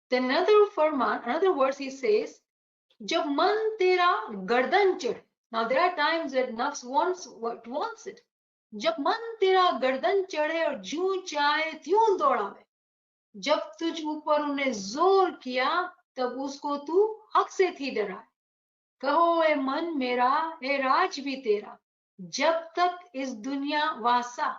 Then another verse he says, जब मन तेरा गर्दन चढ़े. Now there are times that nafs wants what wants it. जब मन तेरा गर्दन चढ़े और जूं चाहे त्यों दौड़ावे. जब तुझ ऊपर उन्हें जोर किया तब उसको तू हक से थी डराए. कहो ए मन मेरा ए राज भी तेरा, जब तक इस दुनिया वासा.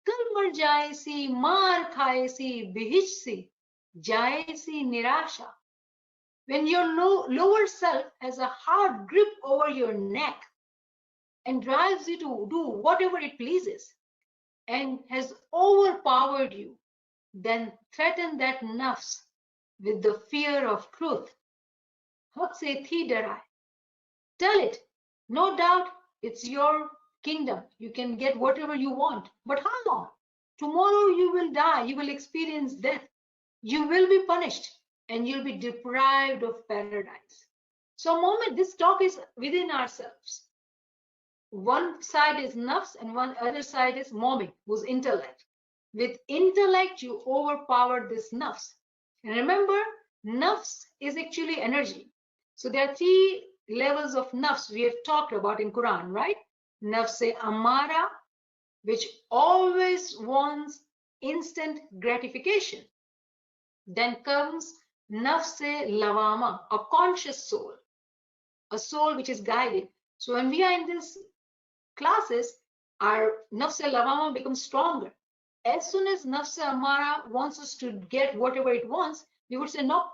कल मर जाए सी मार खाए सी बिहिच सी, जाए सी निराशा. When your lower self has a hard grip over your neck and drives you to do whatever it pleases and has overpowered you, then threaten that nafs with the fear of truth. Haq se thi darai. Tell it, no doubt it's your kingdom. You can get whatever you want. But how long? Tomorrow you will die. You will experience death. You will be punished and you'll be deprived of paradise. So moment, this talk is within ourselves. One side is nafs and one other side is momin, who's intellect. With intellect, you overpower this nafs. And remember, nafs is actually energy. So there are three levels of nafs we have talked about in Quran, right? Nafs-e amara, which always wants instant gratification. Then comes nafs-e lawama, a conscious soul, a soul which is guided. So when we are in these classes, our nafs-e lawama becomes stronger. As soon as nafs-e amara wants us to get whatever it wants, we would say, no,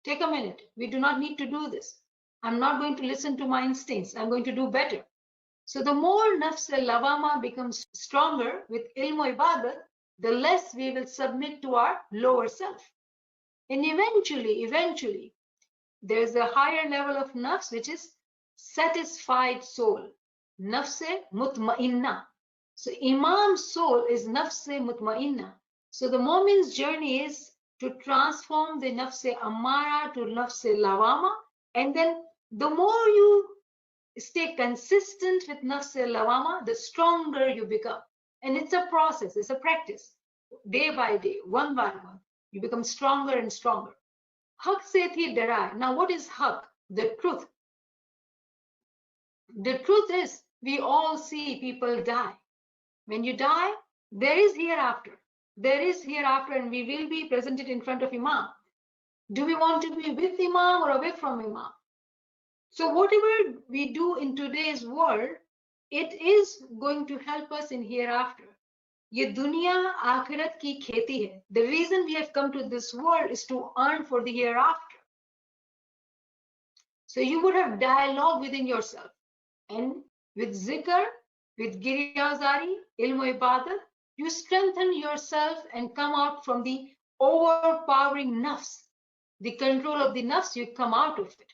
take a minute. We do not need to do this. I'm not going to listen to my instincts. I'm going to do better. So the more nafs-e lawama becomes stronger with ilm ibadah, the less we will submit to our lower self. And eventually, there's a higher level of nafs, which is satisfied soul, nafs-e mutma'inna. So Imam's soul is nafs-e mutma'inna. So the moment's journey is to transform the nafs-e amara to nafs-e lawama, and then the more you stay consistent with nafs-e lawama, the stronger you become. And it's a process, it's a practice. Day by day, one by one, you become stronger and stronger. Haq se thi darai. Now what is haq? The truth. The truth is, we all see people die. When you die, there is hereafter. There is hereafter, and we will be presented in front of Imam. Do we want to be with Imam or away from Imam? So whatever we do in today's world, it is going to help us in hereafter. Ye dunya akhirat ki kheti hai. The reason we have come to this world is to earn for the hereafter. So you would have dialogue within yourself, and with zikr, with giryazari, ilmu ibadah, you strengthen yourself and come out from the overpowering nafs, the control of the nafs. You come out of it.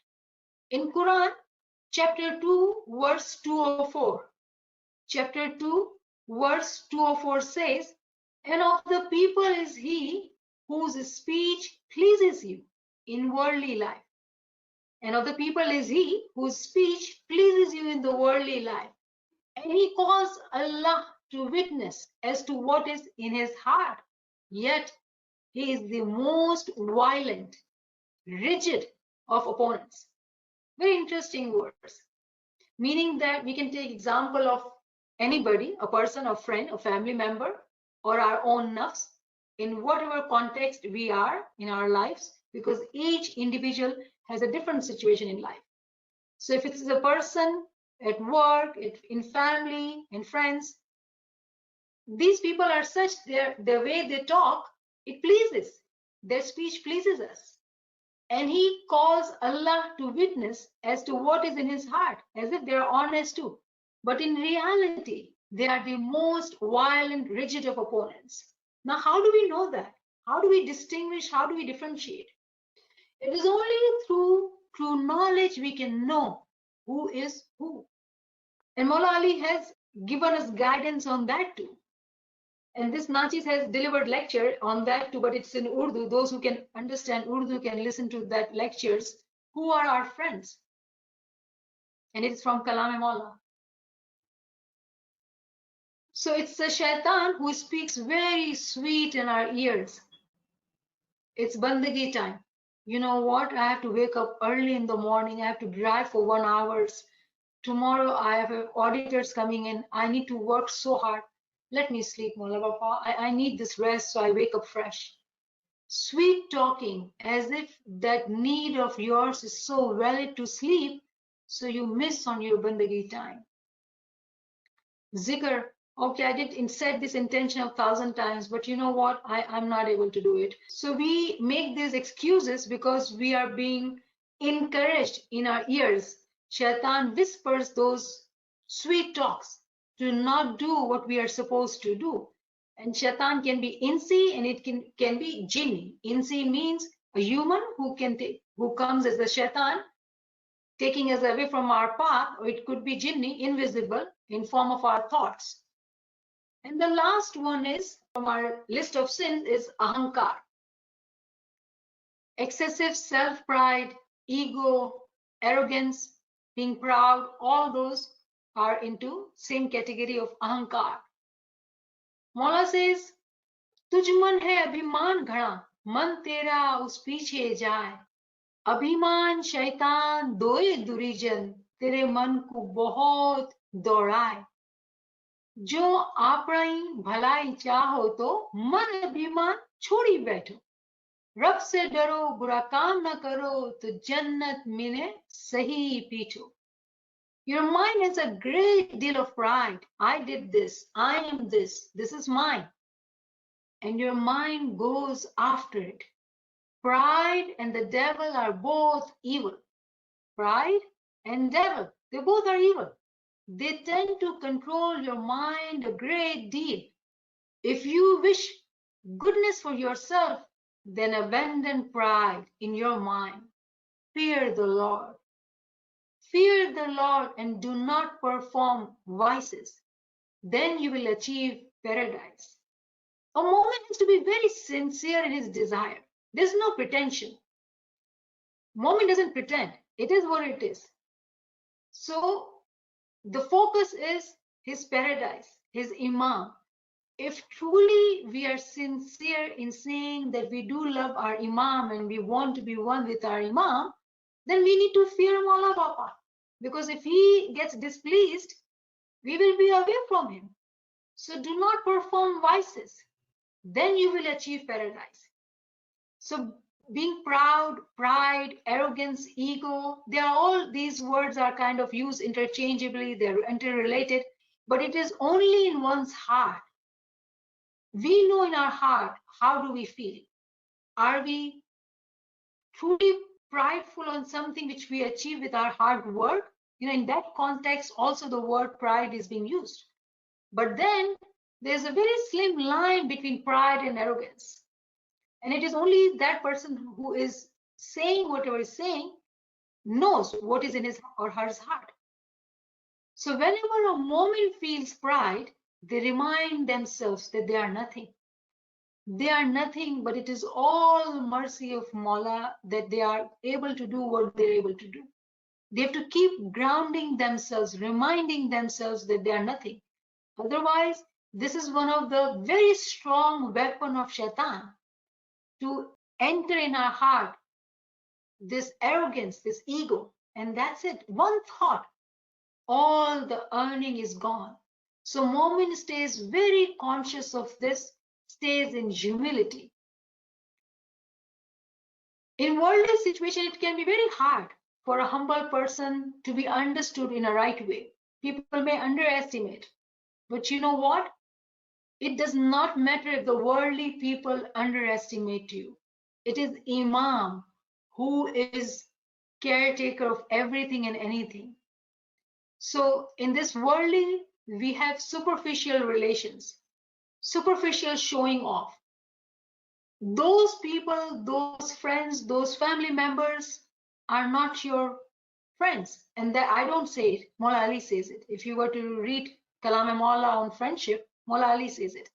In Quran, chapter 2, verse 204, chapter 2, verse 204 says, and of the people is he whose speech pleases you in worldly life. And of the people is he whose speech pleases you in the worldly life. And he calls Allah to witness as to what is in his heart. Yet he is the most violent, rigid of opponents. Very interesting words. Meaning that we can take example of anybody, a person, a friend, a family member, or our own nafs, in whatever context we are in our lives, because each individual has a different situation in life. So if it's a person at work, in family, in friends, these people are such, the way they talk, it pleases. Their speech pleases us. And he calls Allah to witness as to what is in his heart, as if they are honest too. But in reality, they are the most violent, rigid of opponents. Now, how do we know that? How do we distinguish? How do we differentiate? It is only through knowledge we can know who is who. And Maula Ali has given us guidance on that too. And this Nachis has delivered lecture on that too, but it's in Urdu. Those who can understand Urdu can listen to that lectures. Who are our friends? And it's from Kalam-e Maula. So it's the shaitan who speaks very sweet in our ears. It's bandagi time. You know what? I have to wake up early in the morning. I have to drive for 1 hour. Tomorrow I have auditors coming in. I need to work so hard. Let me sleep, Mola Papa. I need this rest, so I wake up fresh. Sweet talking, as if that need of yours is so valid to sleep, so you miss on your bandagi time. Zikr, okay, I did set this intention 1,000 times, but you know what? I'm not able to do it. So we make these excuses because we are being encouraged in our ears. Shaitan whispers those sweet talks to not do what we are supposed to do. And shaitan can be insi and it can be jinni. Insi means a human who comes as a shaitan, taking us away from our path, or it could be jinni, invisible, in form of our thoughts. And the last one is, from our list of sins, is ahankar. Excessive self-pride, ego, arrogance, being proud, all those are into same category of ahankar. Mola says, तुझ मन है अभिमान घड़ा, मन तेरा उस पीछे जाए. अभिमान शैतान दोए दुरीजन, तेरे मन को बहुत दौड़ाए. जो आपणी भलाई चाहो तो मन अभिमान छोड़ी बैठो. रब से डरो, बुरा काम न करो, तो जन्नत मिले सही पीठो. Your mind has a great deal of pride. I did this. I am this. This is mine. And your mind goes after it. Pride and the devil are both evil. Pride and devil, they both are evil. They tend to control your mind a great deal. If you wish goodness for yourself, then abandon pride in your mind. Fear the Lord. Fear the Lord and do not perform vices. Then you will achieve paradise. A moment has to be very sincere in his desire. There's no pretension. Moment doesn't pretend. It is what it is. So the focus is his paradise, his imam. If truly we are sincere in saying that we do love our imam and we want to be one with our imam, then we need to fear Maula Bapa. Because if he gets displeased, we will be away from him. So do not perform vices. Then you will achieve paradise. So being proud, pride, arrogance, ego, they are all, these words are kind of used interchangeably, they're interrelated, but it is only in one's heart. We know in our heart, how do we feel? Are we truly prideful on something which we achieve with our hard work? You know, in that context, also the word pride is being used. But then there's a very slim line between pride and arrogance. And it is only that person who is saying whatever is saying knows what is in his or her heart. So whenever a moment feels pride, they remind themselves that they are nothing. They are nothing, but it is all mercy of Mawla that they are able to do what they're able to do. They have to keep grounding themselves, reminding themselves that they are nothing. Otherwise, this is one of the very strong weapon of Shaitan to enter in our heart, this arrogance, this ego, and that's it. One thought, all the earning is gone. So Momin stays very conscious of this, stays in humility. In worldly situation, it can be very hard for a humble person to be understood in a right way. People may underestimate, but you know what? It does not matter if the worldly people underestimate you. It is Imam who is caretaker of everything and anything. So in this worldly, we have superficial relations, superficial showing off. Those people, those friends, those family members are not your friends. And that I don't say it, Maula Ali says it. If you were to read Kalam-e Maula on friendship, Maula Ali says it.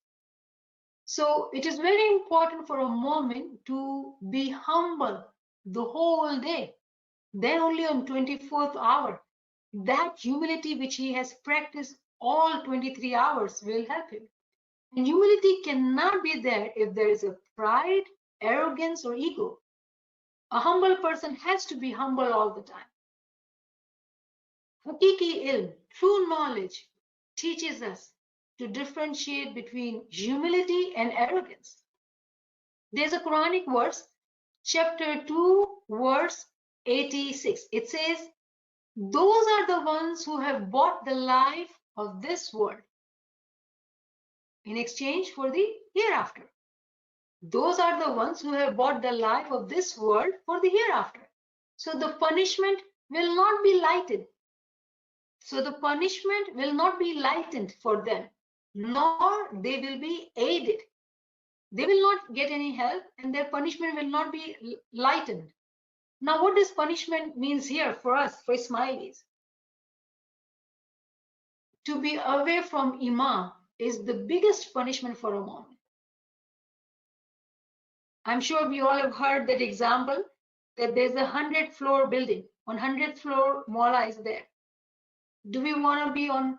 So it is very important for a moment to be humble the whole day. Then only on 24th hour, that humility which he has practiced all 23 hours will help him. And humility cannot be there if there is a pride arrogance or ego. A humble person has to be humble all the time. Hakiki ilm, true knowledge, teaches us to differentiate between humility and arrogance. There's a Quranic verse, chapter 2, verse 86. It says, those are the ones who have bought the life of this world in exchange for the hereafter. Those are the ones who have bought the life of this world for the hereafter. So the punishment will not be lightened. So the punishment will not be lightened for them, nor they will be aided. They will not get any help, and their punishment will not be lightened. Now, what does punishment means here for us, for Ismailis? To be away from Imam is the biggest punishment for a moment. I'm sure we all have heard that example, that there's a 100-floor building. On 100th floor, Mawla is there. Do we want to be on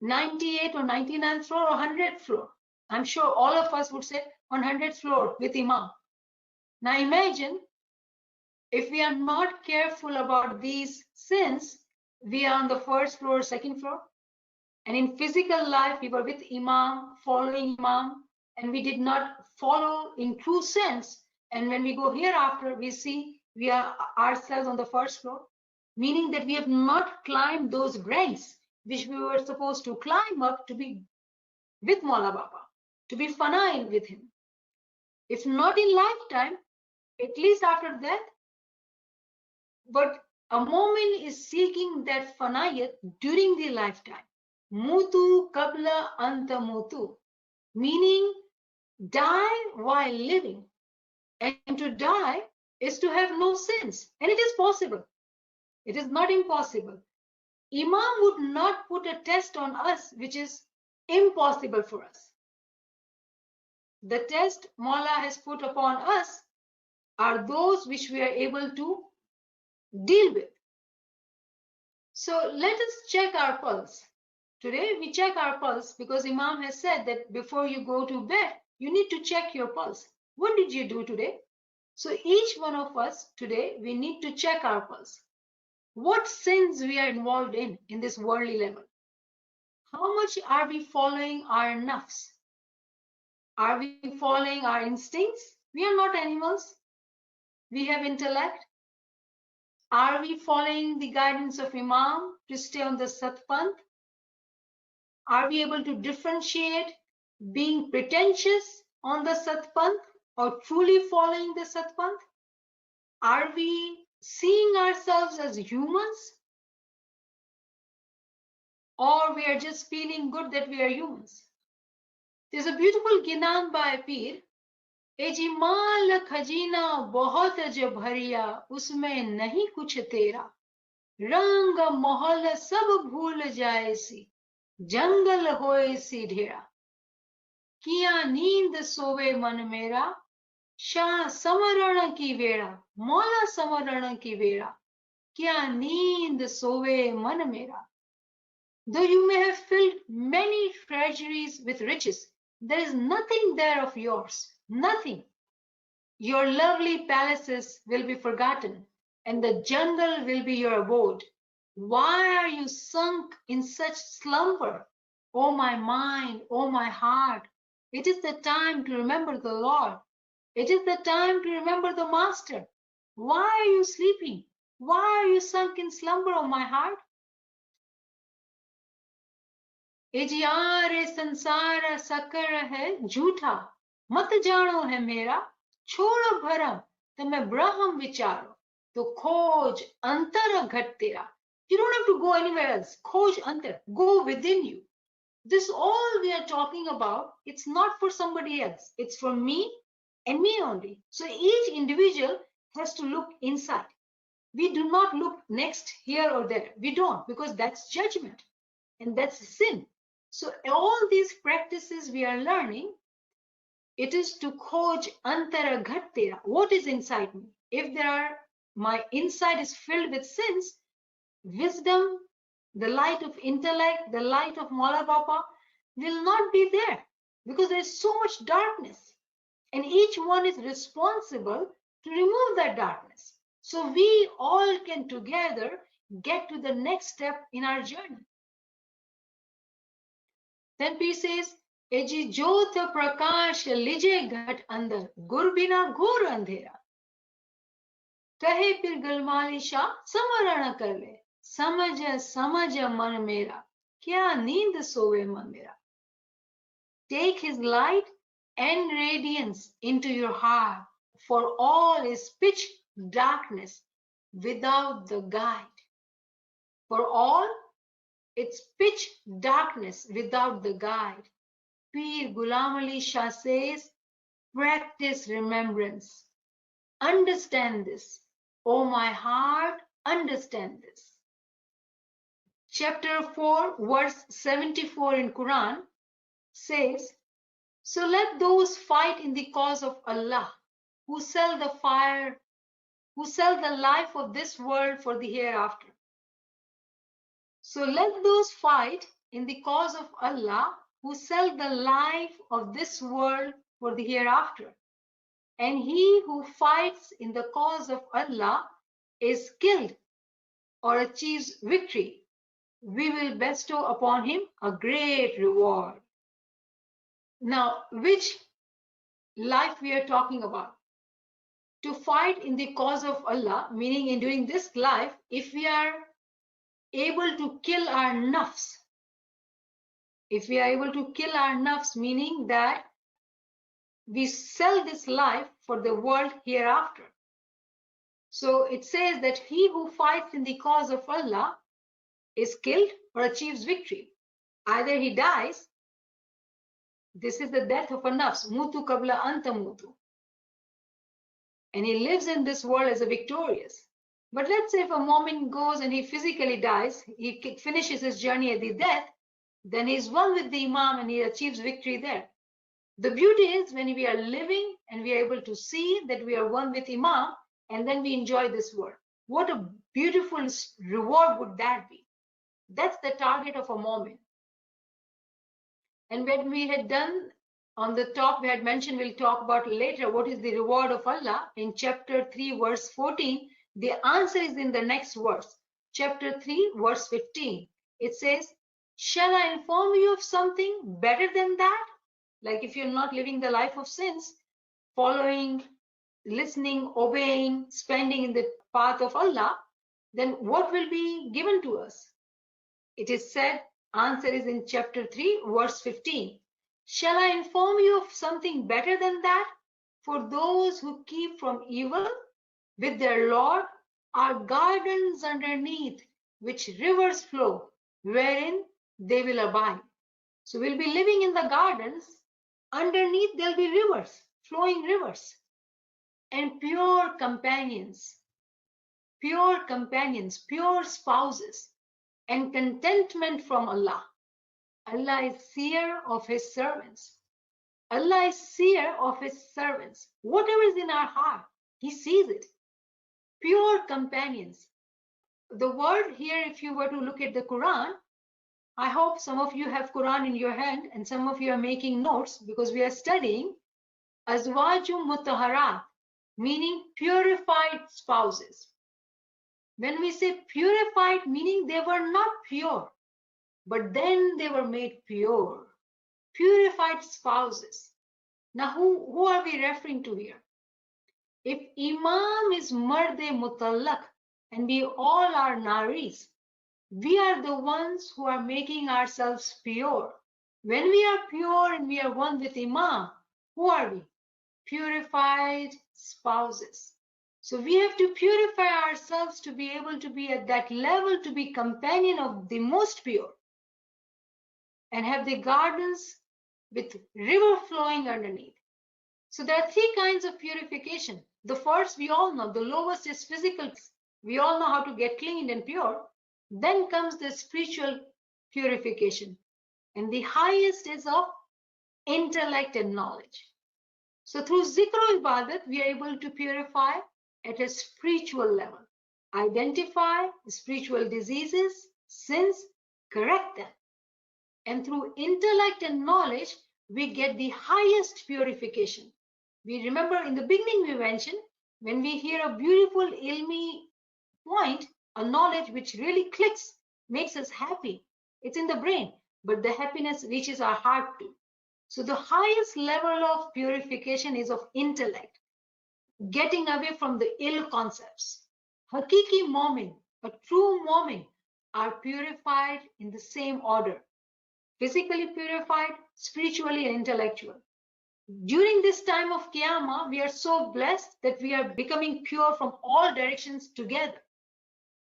98th or 99th floor or 100th floor? I'm sure all of us would say on 100th floor with Imam. Now imagine if we are not careful about these sins, we are on the first floor, second floor. And in physical life, we were with Imam, following Imam, and we did not follow in true sense. And when we go hereafter, we see we are ourselves on the first floor, meaning that we have not climbed those ranks which we were supposed to climb up to be with Maula Baba, to be fanail with him. If not in lifetime, at least after death. But a moment is seeking that fanayat during the lifetime. Mutu kabla anta mutu, meaning die while living. And to die is to have no sins. And it is possible. It is not impossible. Imam would not put a test on us which is impossible for us. The test Maula has put upon us are those which we are able to deal with. So let us check our pulse. Today we check our pulse because Imam has said that before you go to bed, you need to check your pulse. What did you do today? So each one of us today, we need to check our pulse. What sins we are involved in this worldly level? How much are we following our nafs? Are we following our instincts? We are not animals. We have intellect. Are we following the guidance of Imam to stay on the Satpanth? Are we able to differentiate being pretentious on the Satpanth or truly following the Satpanth? Are we seeing ourselves as humans? Or we are just feeling good that we are humans? There's a beautiful Ginan by Pir. एजिमाल खजीना बहुत जब भरिया उसमें नहीं कुछ तेरा रंग महल सब भूल जाए सी जंगल होए सी ढेरा किया नींद सोवे मन मेरा शाह समरण की वेड़ा मौला समरण की वेड़ा किया नींद सोवे मन मेरा. Though you may have filled many treasuries with riches, there is nothing there of yours. Nothing. Your lovely palaces will be forgotten, and the jungle will be your abode. Why are you sunk in such slumber? O my mind, O my heart, it is the time to remember the Lord. It is the time to remember the Master. Why are you sleeping? Why are you sunk in slumber, O my heart? इजियारे संसार sucker है झूठा मत जानो है मेरा छोड़ो भरम तमें ब्रह्म विचारो तो खोज अंतर घट तेरा. You don't have to go anywhere else. Khoj antar, go within you. This all we are talking about, it's not for somebody else. It's for me and me only. So each individual has to look inside. We do not look next here or there. We don't, because that's judgment and that's sin. So all these practices we are learning, it is to khoj antara ghat tera. What is inside me? If my inside is filled with sins, wisdom, the light of intellect, the light of Maula Baba will not be there because there is so much darkness. and each one is responsible to remove that darkness. So we all can together get to the next step in our journey. Then P says, Eji jyot prakash lije ghat andar, gur bina ghor andhera. कहे फिर गलमाली शाह समरण कर ले, समझ मन मेरा, क्या नींद सोवे मन मेरा. Take his light and radiance into your heart, for all is pitch darkness without the guide. For all it's pitch darkness without the guide. Pir Ghulam Ali Shah says, practice remembrance. Understand this. Oh my heart, understand this. Chapter 4, verse 74 in Quran says, so let those fight in the cause of Allah who sell the life of this world for the hereafter. So let those fight in the cause of Allah who sell the life of this world for the hereafter. And he who fights in the cause of Allah is killed or achieves victory. We will bestow upon him a great reward. Now, which life we are talking about? To fight in the cause of Allah, meaning in during this life, if we are able to kill our nafs, meaning that we sell this life for the world hereafter. So it says that he who fights in the cause of Allah is killed or achieves victory. Either he dies, this is the death of a nafs, mutu qabla anta mutu, and he lives in this world as a victorious. But let's say if a moment goes and he physically dies, he finishes his journey at the death, then he's one with the Imam and he achieves victory there. The beauty is when we are living and we are able to see that we are one with Imam, and then we enjoy this world. What a beautiful reward would that be? That's the target of a moment. And when we had done on the top, we had mentioned, we'll talk about later, what is the reward of Allah in chapter 3, verse 14. The answer is in the next verse, chapter 3, verse 15. It says, shall I inform you of something better than that? Like if you're not living the life of sins, following, listening, obeying, spending in the path of Allah, then what will be given to us? It is said, answer is in chapter 3, verse 15. Shall I inform you of something better than that? For those who keep from evil with their Lord are gardens underneath which rivers flow, wherein they will abide. So we'll be living in the gardens. Underneath there'll be rivers, flowing rivers, and pure companions, pure spouses, and contentment from Allah. Allah is seer of his servants. Allah is seer of his servants. Whatever is in our heart, he sees it. Pure companions. The word here, if you were to look at the Quran, I hope some of you have Quran in your hand and some of you are making notes because we are studying azwajum mutahharat, meaning purified spouses. When we say purified, meaning they were not pure, but then they were made pure. Purified spouses. Now, who are we referring to here? If Imam is marde mutallaq and we all are naris, we are the ones who are making ourselves pure. When we are pure and we are one with Imam, who are we? Purified spouses. So we have to purify ourselves to be able to be at that level, to be companion of the most pure and have the gardens with river flowing underneath. So there are three kinds of purification. The first, we all know, the lowest is physical. We all know how to get cleaned and pure. Then comes the spiritual purification. And the highest is of intellect and knowledge. So through zikr ibadat, we are able to purify at a spiritual level, identify spiritual diseases, sins, correct them. And through intellect and knowledge, we get the highest purification. We remember in the beginning we mentioned, when we hear a beautiful ilmi point, a knowledge which really clicks, makes us happy. It's in the brain, but the happiness reaches our heart too. So the highest level of purification is of intellect, getting away from the ill concepts. Hakiki Momin, a true Momin, are purified in the same order, physically purified, spiritually and intellectual. During this time of Qiyamah, we are so blessed that we are becoming pure from all directions together.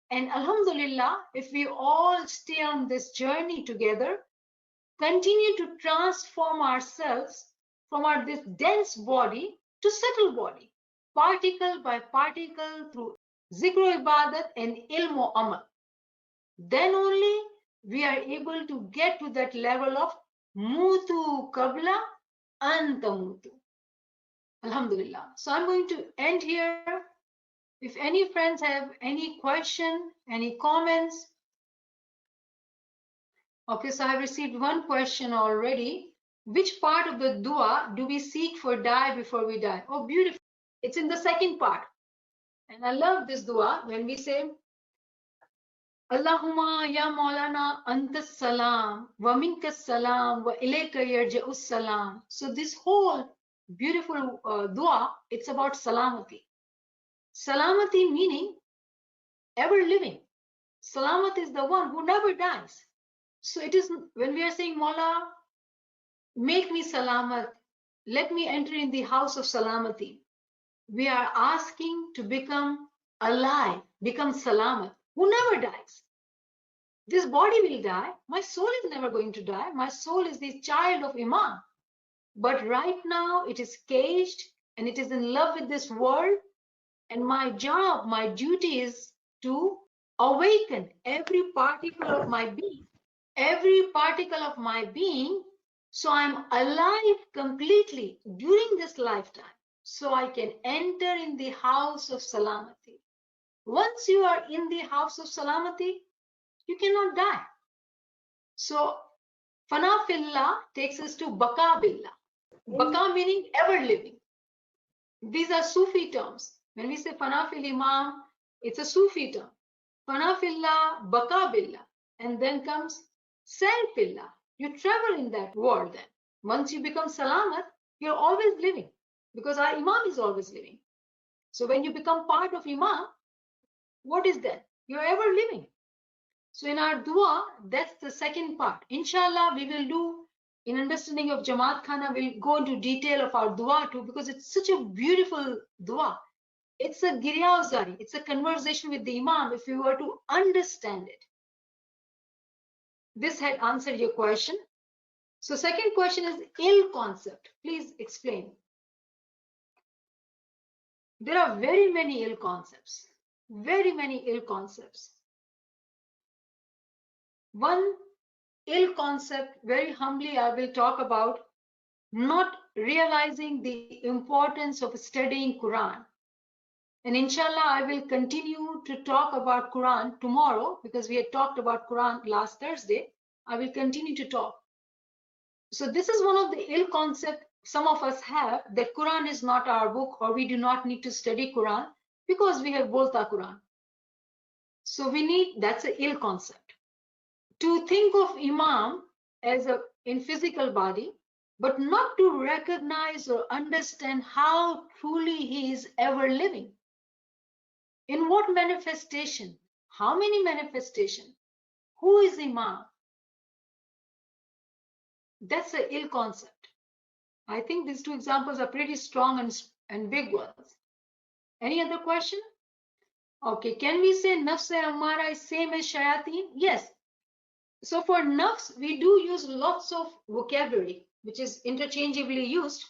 And Alhamdulillah, if we all stay on this journey together, continue to transform ourselves from this dense body to subtle body, particle by particle through zikr ibadat and ilm amal. Then only we are able to get to that level of mutu kabla antamutu. Alhamdulillah. So I'm going to end here. If any friends have any question, any comments. Okay, so I have received one question already. Which part of the dua do we seek for die before we die? Oh, beautiful. It's in the second part. And I love this dua when we say, Allahumma ya Maulana antas salam wa minkas salam wa ilayka yarja'us salam. So this whole beautiful dua, it's about salamati. Salamati meaning ever living. Salamat is the one who never dies. So it is when we are saying, Maula, make me salamat, let me enter in the house of salamati. We are asking to become alive, become salamat, who never dies. This body will die. My soul is never going to die. My soul is the child of Imam. But right now it is caged and it is in love with this world. And my job, my duty is to awaken every particle of my being, so I'm alive completely during this lifetime, so I can enter in the house of salamati. Once you are in the house of salamati, you cannot die. So fana fillah takes us to baka billah. Baka meaning ever living. These are Sufi terms. When we say fana fil imam, it's a Sufi term. Fana fillah, baka billah. And then comes self-illah. You travel in that world then. Once you become salamat, you're always living because our Imam is always living. So when you become part of Imam, what is that? You're ever living. So in our dua, that's the second part. Inshallah, we will do, in understanding of Jamaat Khana, we'll go into detail of our dua too, because it's such a beautiful dua. It's a giryazari. It's a conversation with the Imam if you were to understand it. This had answered your question. So second question is ill concept. Please explain. There are very many ill concepts. Very many ill concepts. One ill concept, very humbly, I will talk about not realizing the importance of studying Quran. And inshallah, I will continue to talk about Quran tomorrow because we had talked about Quran last Thursday. I will continue to talk. So this is one of the ill concept some of us have, that Quran is not our book, or we do not need to study Quran because we have Bolta Quran. So we need, that's an ill concept. To think of Imam as in physical body, but not to recognize or understand how truly he is ever living. In what manifestation? How many manifestation? Who is Imam? That's an ill concept. I think these two examples are pretty strong and big ones. Any other question? Okay, can we say nafs amara is same as shayateen? Yes. So for nafs, we do use lots of vocabulary, which is interchangeably used.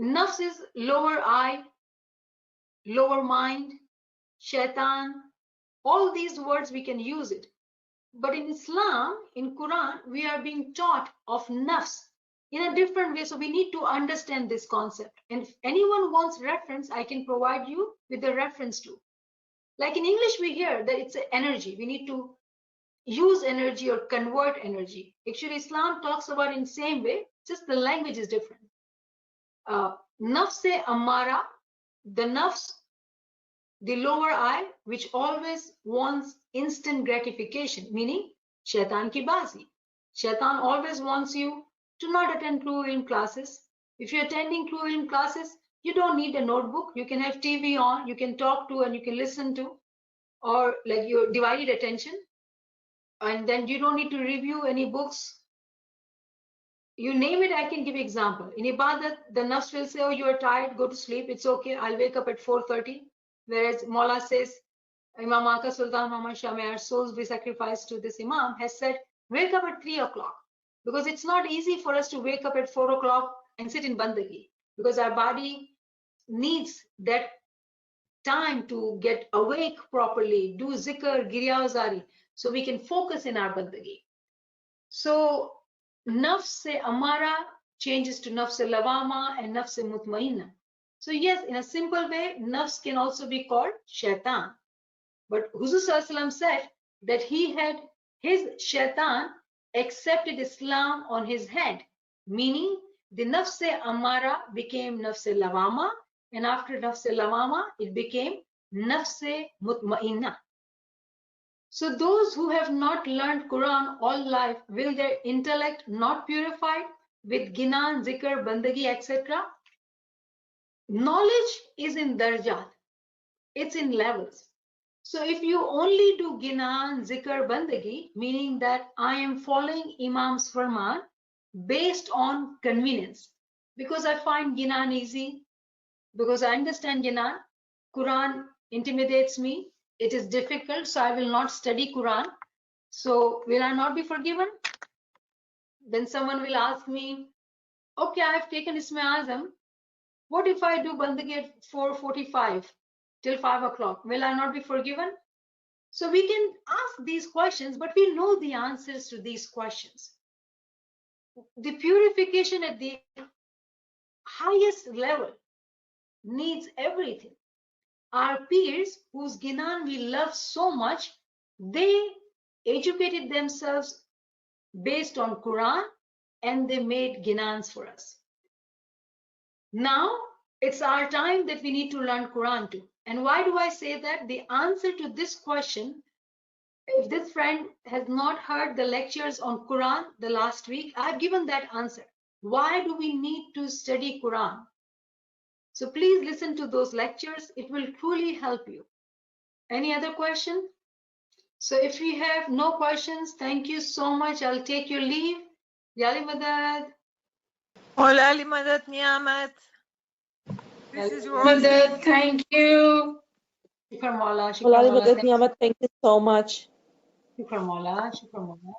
Nafs is lower eye, lower mind, shaitan. All these words we can use it. But in Islam, in Quran, we are being taught of nafs in a different way. So we need to understand this concept. And if anyone wants reference, I can provide you with the reference to. Like in English, we hear that it's an energy. We need to use energy or convert energy. Actually, Islam talks about it in the same way, just the language is different. Nafs Ammara, the nafs, the lower eye, which always wants instant gratification, meaning shaitan ki bazi. Shaitan always wants you to not attend Qur'an classes. If you're attending Qur'an classes, you don't need a notebook. You can have TV on, you can talk to and you can listen to, or like your divided attention. And then you don't need to review any books. You name it, I can give example. In Ibadat, the nafs will say, oh, you're tired, go to sleep. It's okay, I'll wake up at 4:30. Whereas Maula says, Imam Aka Sultan Muhammad Shah, may our souls be sacrificed to this Imam, has said, wake up at 3 o'clock. Because it's not easy for us to wake up at 4 o'clock and sit in bandagi. Because our body needs that time to get awake properly, do zikr, giryazari, so we can focus in our bandagi. So nafs amara changes to nafs lawama and nafs mutmainna. So yes, in a simple way, nafs can also be called shaitan. But Huzur Sallallahu said that he had his shaitan accepted Islam on his head, meaning the nafs amara became nafs lawama, and after nafs lawama, it became nafs mutmainna. So those who have not learned Quran all life, will their intellect not purified with ginan, zikr, bandagi, etc.? Knowledge is in darjat. It's in levels. So if you only do ginan, zikr, bandagi, meaning that I am following Imam's farman based on convenience, because I find ginan easy, because I understand ginan, Quran intimidates me, it is difficult, so I will not study Quran. So will I not be forgiven? Then someone will ask me, okay, I have taken Isme Azam. What if I do bandagi at 4:45 till 5 o'clock? Will I not be forgiven? So we can ask these questions, but we know the answers to these questions. The purification at the highest level needs everything. Our peers, whose ginan we love so much, they educated themselves based on Quran and they made ginans for us. Now it's our time that we need to learn Quran too. And why do I say that? The answer to this question, if this friend has not heard the lectures on Quran the last week, I've given that answer. Why do we need to study Quran? So please listen to those lectures. It will truly help you. Any other question? So if we have no questions, thank you so much. I'll take your leave. Yali Madad. Olali Madad Niamat. This is Madad, thank you. Shukran Maula. Olali Madad Niamat, thank you so much. Shukran Maula. Shukran Maula.